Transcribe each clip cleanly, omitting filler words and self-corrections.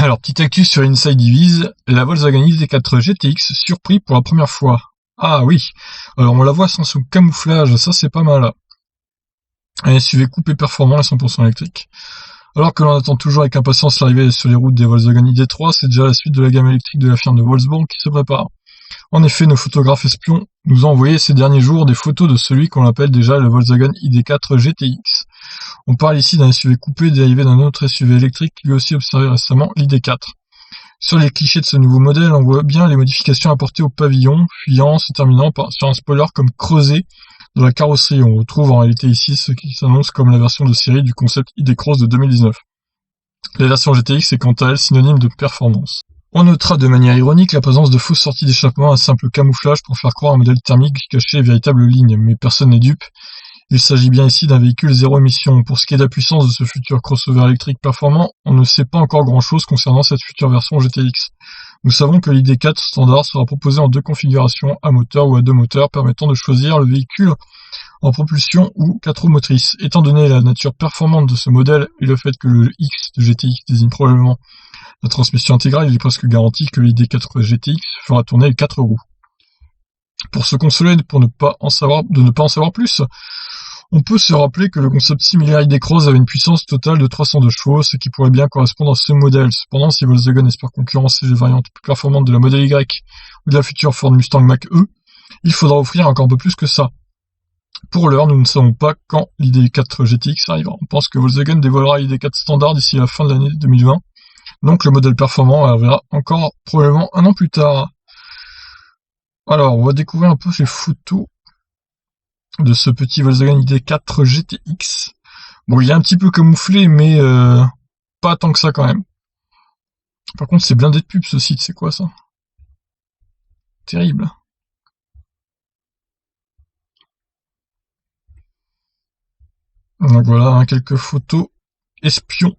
Alors, petite actu sur Inside Divise, la Volkswagen ID4 GTX surpris pour la première fois. Ah oui, alors on la voit sans son camouflage, ça c'est pas mal. Un SUV coupé performant et 100% électrique. Alors que l'on attend toujours avec impatience l'arrivée sur les routes des Volkswagen ID3, c'est déjà la suite de la gamme électrique de la firme de Wolfsburg qui se prépare. En effet, nos photographes espions nous ont envoyé ces derniers jours des photos de celui qu'on appelle déjà le Volkswagen ID4 GTX. On parle ici d'un SUV coupé dérivé d'un autre SUV électrique lui aussi observé récemment, l'ID4. Sur les clichés de ce nouveau modèle, on voit bien les modifications apportées au pavillon, fuyant, se terminant sur un spoiler comme creusé dans la carrosserie. On retrouve en réalité ici ce qui s'annonce comme la version de série du concept ID-Cross de 2019. La version GTX est quant à elle synonyme de performance. On notera de manière ironique la présence de fausses sorties d'échappement, un simple camouflage pour faire croire un modèle thermique caché véritable ligne, mais personne n'est dupe. Il s'agit bien ici d'un véhicule zéro émission. Pour ce qui est de la puissance de ce futur crossover électrique performant, on ne sait pas encore grand-chose concernant cette future version GTX. Nous savons que l'ID4 standard sera proposé en deux configurations, à moteur ou à deux moteurs, permettant de choisir le véhicule en propulsion ou 4 roues motrices. Étant donné la nature performante de ce modèle et le fait que le X de GTX désigne probablement la transmission intégrale, il est presque garanti que l'ID4 GTX fera tourner les 4 roues. Pour se consoler de ne pas en savoir plus, on peut se rappeler que le concept similaire ID-Cross avait une puissance totale de 302 chevaux, ce qui pourrait bien correspondre à ce modèle. Cependant, si Volkswagen espère concurrencer les variantes plus performantes de la Model Y ou de la future Ford Mustang Mach-E, il faudra offrir encore un peu plus que ça. Pour l'heure, nous ne savons pas quand l'ID4 GTX arrivera. On pense que Volkswagen dévoilera l'ID4 standard d'ici la fin de l'année 2020, donc le modèle performant arrivera encore probablement un an plus tard. Alors, on va découvrir un peu les photos de ce petit Volkswagen ID4 GTX. Bon, il est un petit peu camouflé, mais pas tant que ça quand même. Par contre, c'est blindé de pubs ce site, c'est quoi ça? Terrible. Donc voilà, hein, quelques photos espions.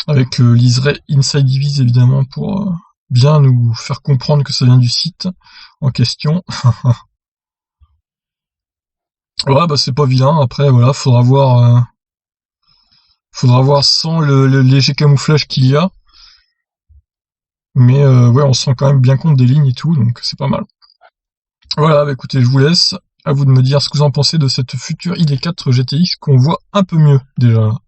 Avec le liseré Inside Divise évidemment pour bien nous faire comprendre que ça vient du site en question. Ouais, bah c'est pas vilain. Après voilà, faudra voir sans le léger camouflage qu'il y a. Mais ouais, on se rend quand même bien compte des lignes et tout, donc c'est pas mal. Voilà, bah écoutez, je vous laisse. À vous de me dire ce que vous en pensez de cette future ID4 GTX qu'on voit un peu mieux déjà.